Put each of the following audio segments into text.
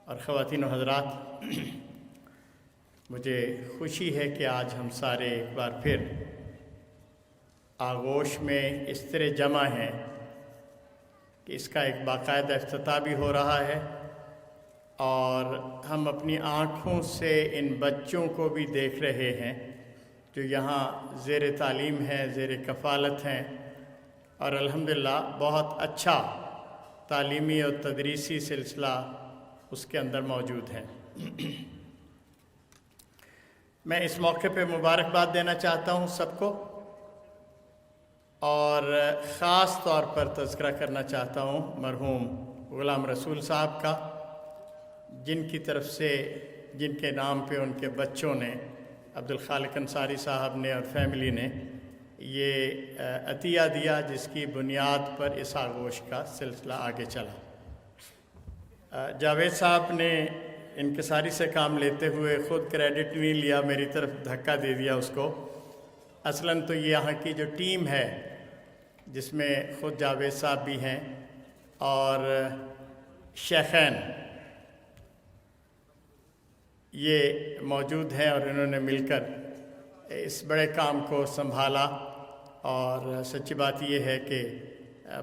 اور خواتین و حضرات، مجھے خوشی ہے کہ آج ہم سارے ایک بار پھر آغوش میں اس طرح جمع ہیں کہ اس کا ایک باقاعدہ افتتاح بھی ہو رہا ہے اور ہم اپنی آنکھوں سے ان بچوں کو بھی دیکھ رہے ہیں جو یہاں زیر تعلیم ہیں، زیر کفالت ہیں اور الحمدللہ بہت اچھا تعلیمی اور تدریسی سلسلہ اس کے اندر موجود ہے۔ میں اس موقع پہ مبارکباد دینا چاہتا ہوں سب کو، اور خاص طور پر تذکرہ کرنا چاہتا ہوں مرحوم غلام رسول صاحب کا، جن کی طرف سے، جن کے نام پہ ان کے بچوں نے، عبدالخالق انصاری صاحب نے اور فیملی نے یہ عطیہ دیا، جس کی بنیاد پر اس آغوش کا سلسلہ آگے چلا۔ جاوید صاحب نے انکساری سے کام لیتے ہوئے خود کریڈٹ نہیں لیا، میری طرف دھکا دے دیا اس کو۔ اصلاً تو یہ یہاں کی جو ٹیم ہے جس میں خود جاوید صاحب بھی ہیں اور شیخین یہ موجود ہیں، اور انہوں نے مل کر اس بڑے کام کو سنبھالا، اور سچی بات یہ ہے کہ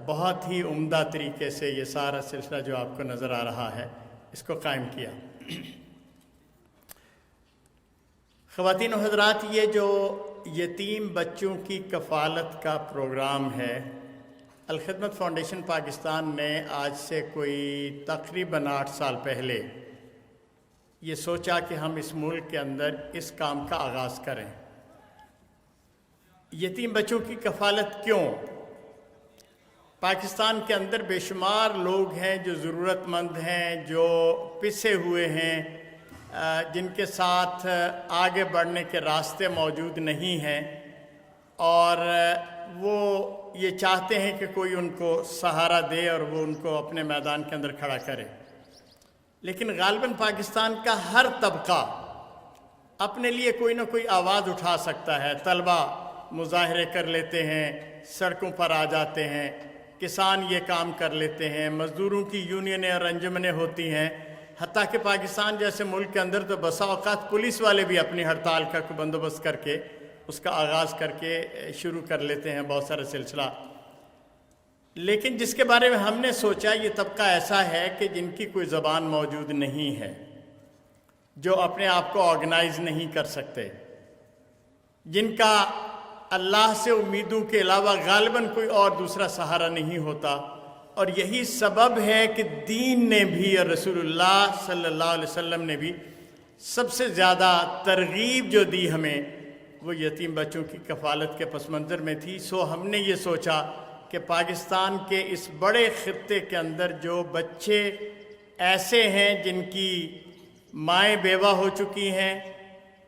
بہت ہی عمدہ طریقے سے یہ سارا سلسلہ جو آپ کو نظر آ رہا ہے اس کو قائم کیا۔ خواتین و حضرات، یہ جو یتیم بچوں کی کفالت کا پروگرام ہے، الخدمت فاؤنڈیشن پاکستان نے آج سے کوئی تقریباً 8 سال پہلے یہ سوچا کہ ہم اس ملک کے اندر اس کام کا آغاز کریں۔ یتیم بچوں کی کفالت کیوں؟ پاکستان کے اندر بے شمار لوگ ہیں جو ضرورت مند ہیں، جو پسے ہوئے ہیں، جن کے ساتھ آگے بڑھنے کے راستے موجود نہیں ہیں، اور وہ یہ چاہتے ہیں کہ کوئی ان کو سہارا دے اور وہ ان کو اپنے میدان کے اندر کھڑا کرے۔ لیکن غالباً پاکستان کا ہر طبقہ اپنے لیے کوئی نہ کوئی آواز اٹھا سکتا ہے۔ طلبہ مظاہرے کر لیتے ہیں، سڑکوں پر آ جاتے ہیں، کسان یہ کام کر لیتے ہیں، مزدوروں کی یونینیں اور انجمنیں ہوتی ہیں، حتیٰ کہ پاکستان جیسے ملک کے اندر تو بسا اوقات پولیس والے بھی اپنی ہڑتال کا بندوبست کر کے اس کا آغاز کر کے شروع کر لیتے ہیں بہت سارا سلسلہ۔ لیکن جس کے بارے میں ہم نے سوچا، یہ طبقہ ایسا ہے کہ جن کی کوئی زبان موجود نہیں ہے، جو اپنے آپ کو آرگنائز نہیں کر سکتے، جن کا اللہ سے امیدوں کے علاوہ غالباً کوئی اور دوسرا سہارا نہیں ہوتا۔ اور یہی سبب ہے کہ دین نے بھی اور رسول اللہ صلی اللہ علیہ وسلم نے بھی سب سے زیادہ ترغیب جو دی ہمیں، وہ یتیم بچوں کی کفالت کے پس منظر میں تھی۔ سو ہم نے یہ سوچا کہ پاکستان کے اس بڑے خطے کے اندر جو بچے ایسے ہیں جن کی مائیں بیوہ ہو چکی ہیں،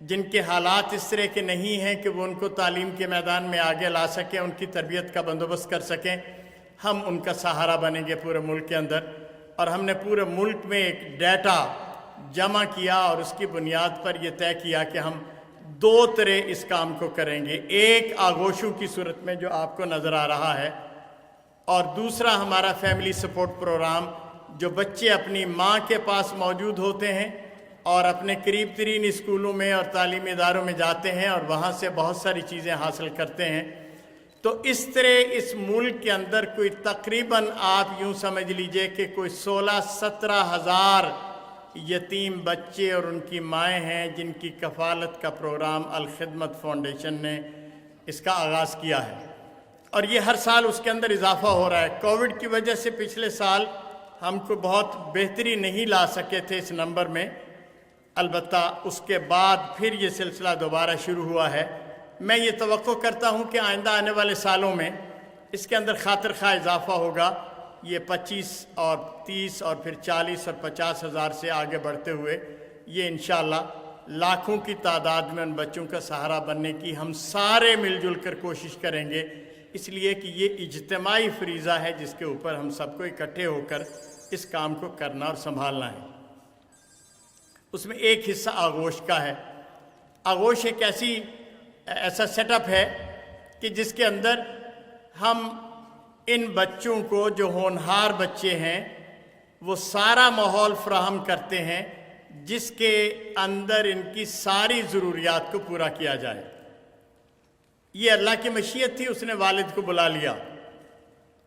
جن کے حالات اس طرح کے نہیں ہیں کہ وہ ان کو تعلیم کے میدان میں آگے لا سکیں، ان کی تربیت کا بندوبست کر سکیں، ہم ان کا سہارا بنیں گے پورے ملک کے اندر۔ اور ہم نے پورے ملک میں ایک ڈیٹا جمع کیا اور اس کی بنیاد پر یہ طے کیا کہ ہم 2 طرح اس کام کو کریں گے۔ ایک آغوشوں کی صورت میں جو آپ کو نظر آ رہا ہے، اور دوسرا ہمارا فیملی سپورٹ پروگرام، جو بچے اپنی ماں کے پاس موجود ہوتے ہیں اور اپنے قریب ترین اسکولوں میں اور تعلیمی اداروں میں جاتے ہیں اور وہاں سے بہت ساری چیزیں حاصل کرتے ہیں۔ تو اس طرح اس ملک کے اندر کوئی تقریباً آپ یوں سمجھ لیجئے کہ کوئی 16-17 ہزار یتیم بچے اور ان کی مائیں ہیں جن کی کفالت کا پروگرام الخدمت فاؤنڈیشن نے اس کا آغاز کیا ہے، اور یہ ہر سال اس کے اندر اضافہ ہو رہا ہے۔ کووڈ کی وجہ سے پچھلے سال ہم کو بہت بہتری نہیں لا سکے تھے اس نمبر میں، البتہ اس کے بعد پھر یہ سلسلہ دوبارہ شروع ہوا ہے۔ میں یہ توقع کرتا ہوں کہ آئندہ آنے والے سالوں میں اس کے اندر خاطر خواہ اضافہ ہوگا، یہ 25 اور 30 اور پھر 40 اور 50 ہزار سے آگے بڑھتے ہوئے یہ انشاءاللہ لاکھوں کی تعداد میں ان بچوں کا سہارا بننے کی ہم سارے مل جل کر کوشش کریں گے، اس لیے کہ یہ اجتماعی فریضہ ہے جس کے اوپر ہم سب کو اکٹھے ہو کر اس کام کو کرنا اور سنبھالنا ہے۔ اس میں ایک حصہ آغوش کا ہے۔ آغوش ایک ایسا سیٹ اپ ہے کہ جس کے اندر ہم ان بچوں کو، جو ہونہار بچے ہیں، وہ سارا ماحول فراہم کرتے ہیں جس کے اندر ان کی ساری ضروریات کو پورا کیا جائے۔ یہ اللہ کی مشیت تھی، اس نے والد کو بلا لیا،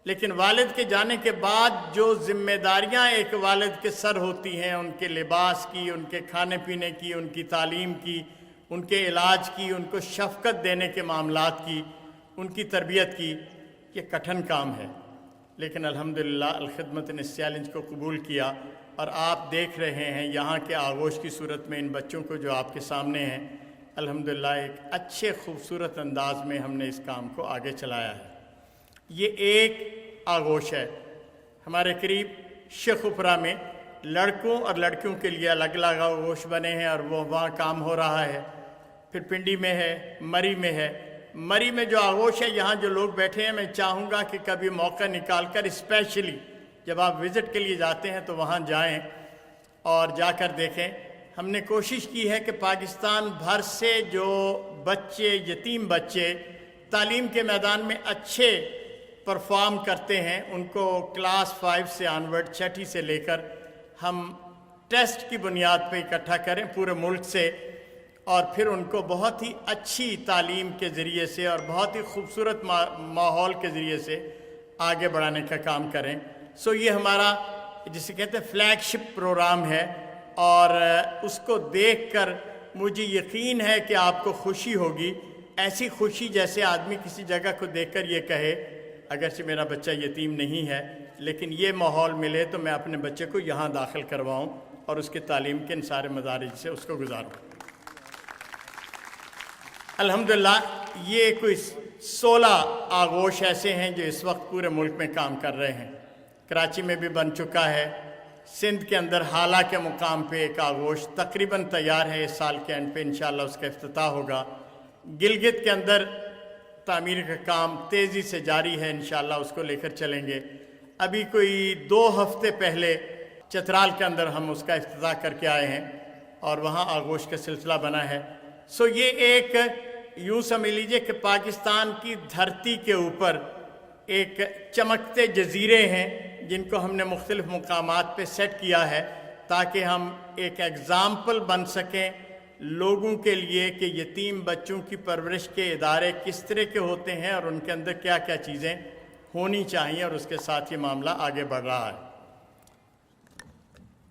لیکن والد کے جانے کے بعد جو ذمہ داریاں ایک والد کے سر ہوتی ہیں، ان کے لباس کی، ان کے کھانے پینے کی، ان کی تعلیم کی، ان کے علاج کی، ان کو شفقت دینے کے معاملات کی، ان کی تربیت کی، یہ کٹھن کام ہے، لیکن الحمدللہ الخدمت نے اس چیلنج کو قبول کیا، اور آپ دیکھ رہے ہیں یہاں کے آغوش کی صورت میں ان بچوں کو جو آپ کے سامنے ہیں، الحمدللہ ایک اچھے خوبصورت انداز میں ہم نے اس کام کو آگے چلایا ہے۔ یہ ایک آغوش ہے۔ ہمارے قریب شیخ اپرا میں لڑکوں اور لڑکیوں کے لیے الگ الگ آغوش بنے ہیں اور وہ وہاں کام ہو رہا ہے۔ پھر پنڈی میں ہے، مری میں ہے۔ مری میں جو آغوش ہے، یہاں جو لوگ بیٹھے ہیں، میں چاہوں گا کہ کبھی موقع نکال کر اسپیشلی جب آپ وزٹ کے لیے جاتے ہیں تو وہاں جائیں اور جا کر دیکھیں۔ ہم نے کوشش کی ہے کہ پاکستان بھر سے جو بچے، یتیم بچے تعلیم کے میدان میں اچھے پرفارم کرتے ہیں، ان کو کلاس 5 سے آنورڈ، چھٹی سے لے کر ہم ٹیسٹ کی بنیاد پہ اکٹھا کریں پورے ملک سے، اور پھر ان کو بہت ہی اچھی تعلیم کے ذریعے سے اور بہت ہی خوبصورت ماحول کے ذریعے سے آگے بڑھانے کا کام کریں۔ سو یہ ہمارا جسے کہتے ہیں فلیگ شپ پروگرام ہے، اور اس کو دیکھ کر مجھے یقین ہے کہ آپ کو خوشی ہوگی، ایسی خوشی جیسے آدمی کسی جگہ کو دیکھ کر یہ کہے اگرچہ میرا بچہ یتیم نہیں ہے لیکن یہ ماحول ملے تو میں اپنے بچے کو یہاں داخل کرواؤں اور اس کے تعلیم کے ان سارے مدارج سے اس کو گزاروں۔ الحمدللہ یہ کوئی 16 آغوش ایسے ہیں جو اس وقت پورے ملک میں کام کر رہے ہیں۔ کراچی میں بھی بن چکا ہے، سندھ کے اندر حالہ کے مقام پہ ایک آغوش تقریباً تیار ہے، اس سال کے اینڈ پہ انشاءاللہ اس کا افتتاح ہوگا۔ گلگت کے اندر تعمیر کا کام تیزی سے جاری ہے، انشاءاللہ اس کو لے کر چلیں گے۔ ابھی کوئی 2 ہفتے پہلے چترال کے اندر ہم اس کا افتتاح کر کے آئے ہیں اور وہاں آغوش کا سلسلہ بنا ہے۔ سو یہ ایک یوں سمجھ لیجئے کہ پاکستان کی دھرتی کے اوپر ایک چمکتے جزیرے ہیں جن کو ہم نے مختلف مقامات پہ سیٹ کیا ہے تاکہ ہم ایک ایگزامپل بن سکیں لوگوں کے لیے کہ یتیم بچوں کی پرورش کے ادارے کس طرح کے ہوتے ہیں اور ان کے اندر کیا کیا چیزیں ہونی چاہیے، اور اس کے ساتھ یہ معاملہ آگے بڑھ رہا ہے۔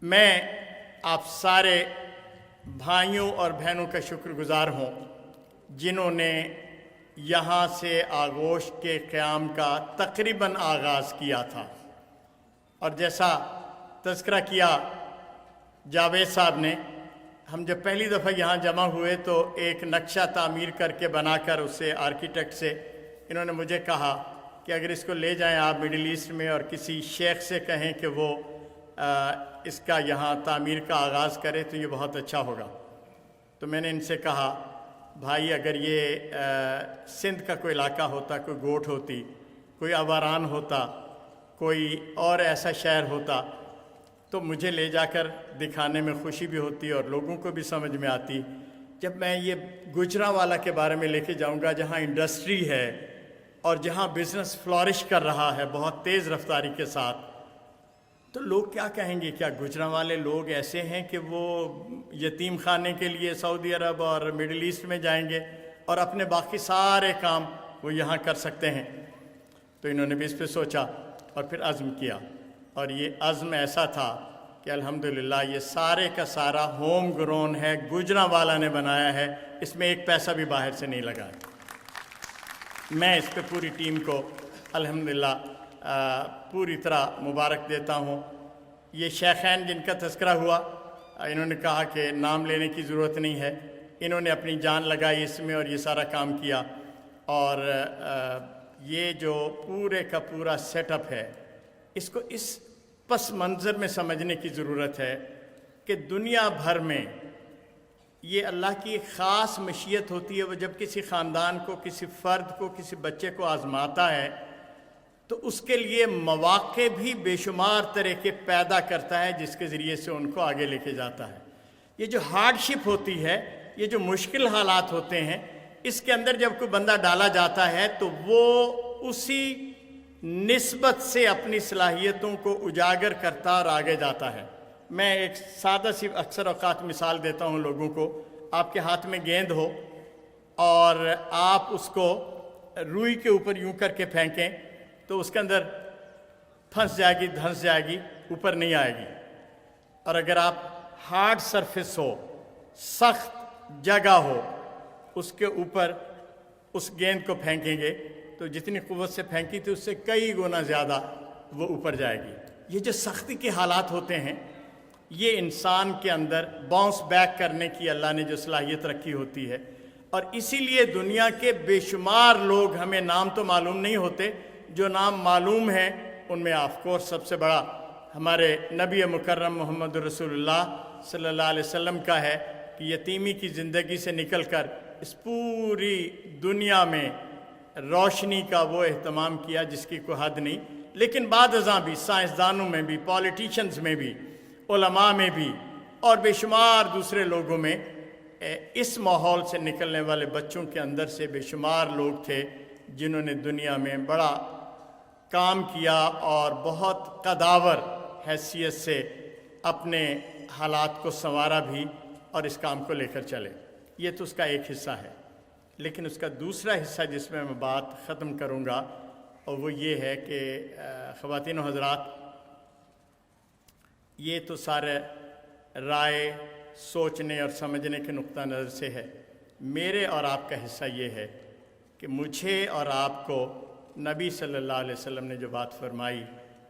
میں آپ سارے بھائیوں اور بہنوں کا شکر گزار ہوں جنہوں نے یہاں سے آغوش کے قیام کا تقریباً آغاز کیا تھا، اور جیسا تذکرہ کیا جاوید صاحب نے، ہم جب پہلی دفعہ یہاں جمع ہوئے تو ایک نقشہ تعمیر کر کے بنا کر اسے آرکیٹیکٹ سے انہوں نے مجھے کہا کہ اگر اس کو لے جائیں آپ مڈل ایسٹ میں اور کسی شیخ سے کہیں کہ وہ اس کا یہاں تعمیر کا آغاز کرے تو یہ بہت اچھا ہوگا۔ تو میں نے ان سے کہا بھائی اگر یہ سندھ کا کوئی علاقہ ہوتا، کوئی گوٹھ ہوتی، کوئی آواران ہوتا، کوئی اور ایسا شہر ہوتا تو مجھے لے جا کر دکھانے میں خوشی بھی ہوتی اور لوگوں کو بھی سمجھ میں آتی۔ جب میں یہ گوجرانوالہ کے بارے میں لے کے جاؤں گا جہاں انڈسٹری ہے اور جہاں بزنس فلورش کر رہا ہے بہت تیز رفتاری کے ساتھ، تو لوگ کیا کہیں گے؟ کیا گوجرانوالے لوگ ایسے ہیں کہ وہ یتیم خانے کے لیے سعودی عرب اور مڈل ایسٹ میں جائیں گے اور اپنے باقی سارے کام وہ یہاں کر سکتے ہیں؟ تو انہوں نے بھی اس پہ سوچا اور پھر عزم کیا، اور یہ عزم ایسا تھا کہ الحمدللہ یہ سارے کا سارا ہوم گرون ہے، گوجرانوالہ نے بنایا ہے، اس میں ایک پیسہ بھی باہر سے نہیں لگا ہے۔ میں اس پہ پوری ٹیم کو الحمدللہ پوری طرح مبارک دیتا ہوں۔ یہ شیخین جن کا تذکرہ ہوا، انہوں نے کہا کہ نام لینے کی ضرورت نہیں ہے، انہوں نے اپنی جان لگائی اس میں اور یہ سارا کام کیا، اور یہ جو پورے کا پورا سیٹ اپ ہے اس کو اس پس منظر میں سمجھنے کی ضرورت ہے کہ دنیا بھر میں یہ اللہ کی ایک خاص مشیت ہوتی ہے، وہ جب کسی خاندان کو، کسی فرد کو، کسی بچے کو آزماتا ہے تو اس کے لیے مواقع بھی بے شمار طرح کے پیدا کرتا ہے جس کے ذریعے سے ان کو آگے لے کے جاتا ہے۔ یہ جو ہارڈشپ ہوتی ہے، یہ جو مشکل حالات ہوتے ہیں، اس کے اندر جب کوئی بندہ ڈالا جاتا ہے تو وہ اسی نسبت سے اپنی صلاحیتوں کو اجاگر کرتا اور آگے جاتا ہے۔ میں ایک سادہ سی اکثر اوقات مثال دیتا ہوں لوگوں کو۔ آپ کے ہاتھ میں گیند ہو اور آپ اس کو روئی کے اوپر یوں کر کے پھینکیں تو اس کے اندر پھنس جائے گی، دھنس جائے گی، اوپر نہیں آئے گی۔ اور اگر آپ ہارڈ سرفیس ہو، سخت جگہ ہو، اس کے اوپر اس گیند کو پھینکیں گے تو جتنی قوت سے پھینکی تھی اس سے کئی گنا زیادہ وہ اوپر جائے گی۔ یہ جو سختی کے حالات ہوتے ہیں، یہ انسان کے اندر باؤنس بیک کرنے کی اللہ نے جو صلاحیت رکھی ہوتی ہے، اور اسی لیے دنیا کے بے شمار لوگ، ہمیں نام تو معلوم نہیں ہوتے، جو نام معلوم ہیں ان میں آف کورس سب سے بڑا ہمارے نبی مکرم محمد رسول اللہ صلی اللہ علیہ وسلم کا ہے کہ یتیمی کی زندگی سے نکل کر اس پوری دنیا میں روشنی کا وہ اہتمام کیا جس کی کوئی حد نہیں۔ لیکن بعد ازاں بھی سائنسدانوں میں بھی، پولیٹیشنز میں بھی، علماء میں بھی اور بے شمار دوسرے لوگوں میں اس ماحول سے نکلنے والے بچوں کے اندر سے بے شمار لوگ تھے جنہوں نے دنیا میں بڑا کام کیا اور بہت قداور حیثیت سے اپنے حالات کو سنوارا بھی اور اس کام کو لے کر چلے۔ یہ تو اس کا ایک حصہ ہے، لیکن اس کا دوسرا حصہ جس میں میں بات ختم کروں گا اور وہ یہ ہے کہ خواتین و حضرات، یہ تو سارے رائے، سوچنے اور سمجھنے کے نقطہ نظر سے ہے۔ میرے اور آپ کا حصہ یہ ہے کہ مجھے اور آپ کو نبی صلی اللہ علیہ وسلم نے جو بات فرمائی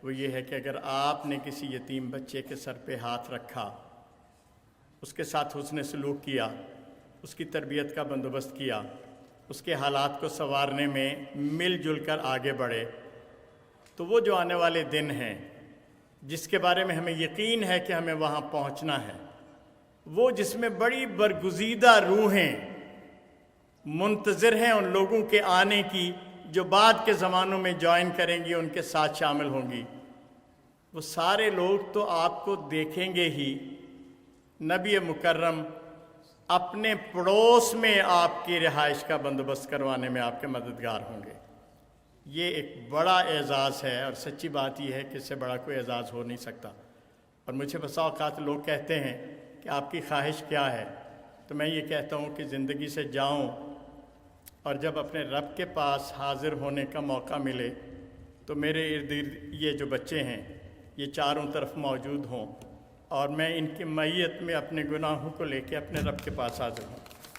وہ یہ ہے کہ اگر آپ نے کسی یتیم بچے کے سر پہ ہاتھ رکھا، اس کے ساتھ حسن سلوک کیا، اس کی تربیت کا بندوبست کیا، اس کے حالات کو سنوارنے میں مل جل کر آگے بڑھے، تو وہ جو آنے والے دن ہیں جس کے بارے میں ہمیں یقین ہے کہ ہمیں وہاں پہنچنا ہے، وہ جس میں بڑی برگزیدہ روحیں منتظر ہیں ان لوگوں کے آنے کی جو بعد کے زمانوں میں جوائن کریں گی، ان کے ساتھ شامل ہوں گی، وہ سارے لوگ تو آپ کو دیکھیں گے ہی، نبی مکرم اپنے پڑوس میں آپ کی رہائش کا بندوبست کروانے میں آپ کے مددگار ہوں گے۔ یہ ایک بڑا اعزاز ہے، اور سچی بات یہ ہے کہ اس سے بڑا کوئی اعزاز ہو نہیں سکتا۔ اور مجھے بسا اوقات لوگ کہتے ہیں کہ آپ کی خواہش کیا ہے، تو میں یہ کہتا ہوں کہ زندگی سے جاؤں اور جب اپنے رب کے پاس حاضر ہونے کا موقع ملے تو میرے ارد گرد یہ جو بچے ہیں یہ چاروں طرف موجود ہوں اور میں ان کی معیت میں اپنے گناہوں کو لے کے اپنے رب کے پاس حاضر ہوں۔